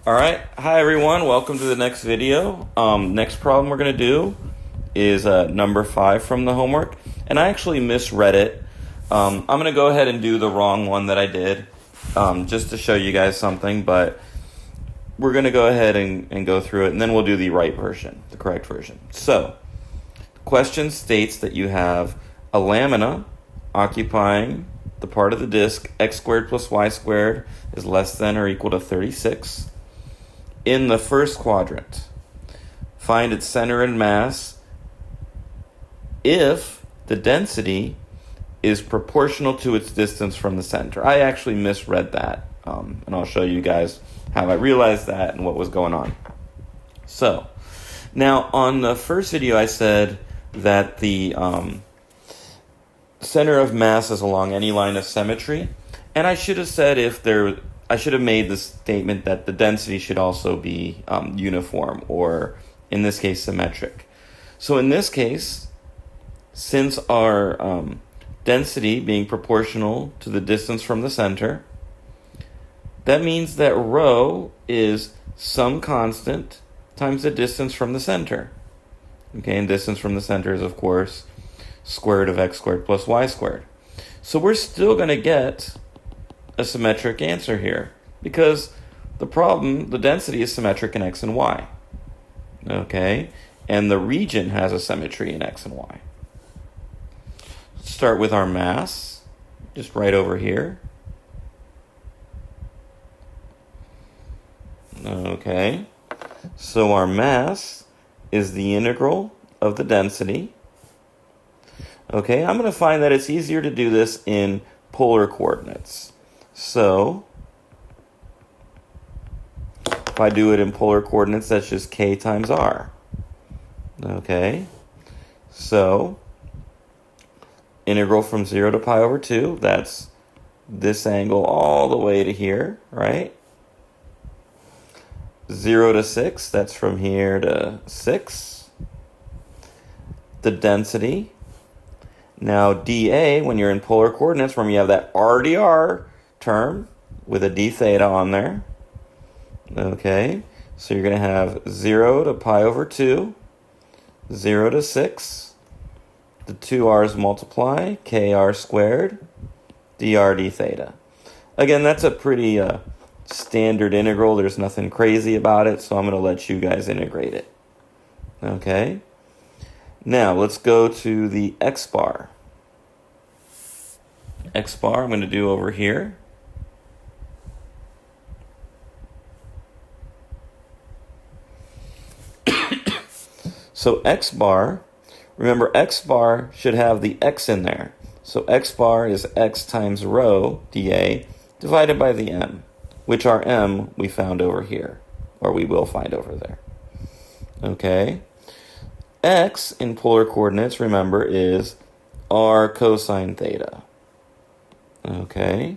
All right. Hi, everyone. Welcome to the next video. Next problem we're going to do is number 5 from the homework. And I actually misread it. I'm going to go ahead and do the wrong one that I did just to show you guys something. But we're going to go ahead and go through it. And then we'll do the right version, the correct version. So the question states that you have a lamina occupying the part of the disk x squared plus y squared is less than or equal to 36. In the first quadrant, find its center and mass if the density is proportional to its distance from the center. I actually misread that, and I'll show you guys how I realized that and what was going on. So, now on the first video I said that the center of mass is along any line of symmetry, and I should have said I should have made the statement that the density should also be uniform, or in this case, symmetric. So in this case, since our density being proportional to the distance from the center, that means that rho is some constant times the distance from the center. Okay, and distance from the center is, of course, square root of x squared plus y squared. So we're still going to get a symmetric answer here because the density is symmetric in x and y. Okay, and the region has a symmetry in x and y. Let's start with our mass, just right over here. Okay, so our mass is the integral of the density. Okay, I'm going to find that it's easier to do this in polar coordinates. So, if I do it in polar coordinates, that's just k times r. Okay, so integral from 0 to pi over 2, that's this angle all the way to here, right? 0 to 6, that's from here to 6. The density. Now, dA, when you're in polar coordinates, remember you have that r term with a d theta on there. Okay, so you're going to have 0 to pi over 2, 0 to 6. The two r's multiply, kr squared, dr d theta. Again, that's a pretty standard integral. There's nothing crazy about it, so I'm going to let you guys integrate it. Okay, now let's go to the x bar. X bar I'm going to do over here. So x bar, remember x bar should have the x in there. So x bar is x times rho dA divided by the m, which our m we found over here, or we will find over there. Okay. X in polar coordinates, remember, is r cosine theta. Okay.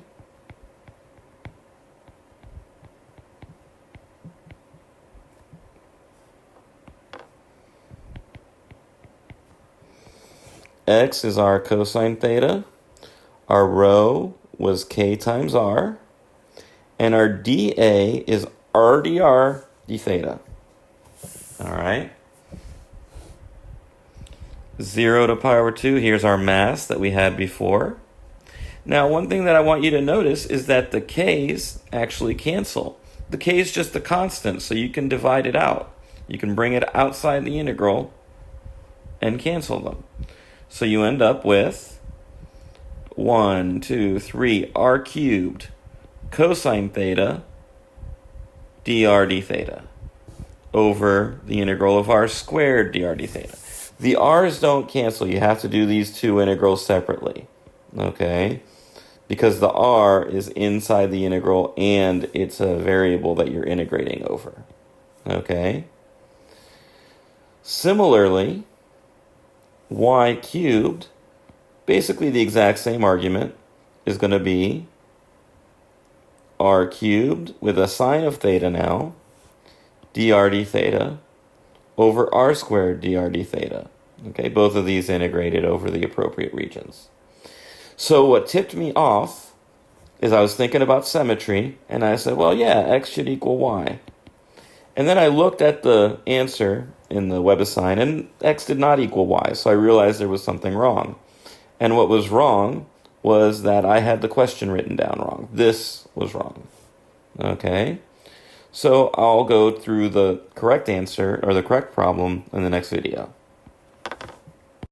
X is r cosine theta. Our rho was k times r. And our dA is r dr d theta. All right. 0 to pi over 2, here's our mass that we had before. Now, one thing that I want you to notice is that the k's actually cancel. The k is just a constant, so you can divide it out. You can bring it outside the integral and cancel them. So you end up with 1, 2, 3, r cubed cosine theta dr d theta over the integral of r squared dr d theta. The r's don't cancel. You have to do these two integrals separately, okay? Because the r is inside the integral and it's a variable that you're integrating over, okay? Similarly, y cubed, basically the exact same argument, is going to be r cubed with a sine of theta now, dr d theta, over r squared dr d theta. Okay, both of these integrated over the appropriate regions. So what tipped me off is I was thinking about symmetry, and I said, well, yeah, x should equal y. And then I looked at the answer in the WebAssign, and x did not equal y, so I realized there was something wrong. And what was wrong was that I had the question written down wrong. This was wrong. Okay? So I'll go through the correct answer, or the correct problem, in the next video.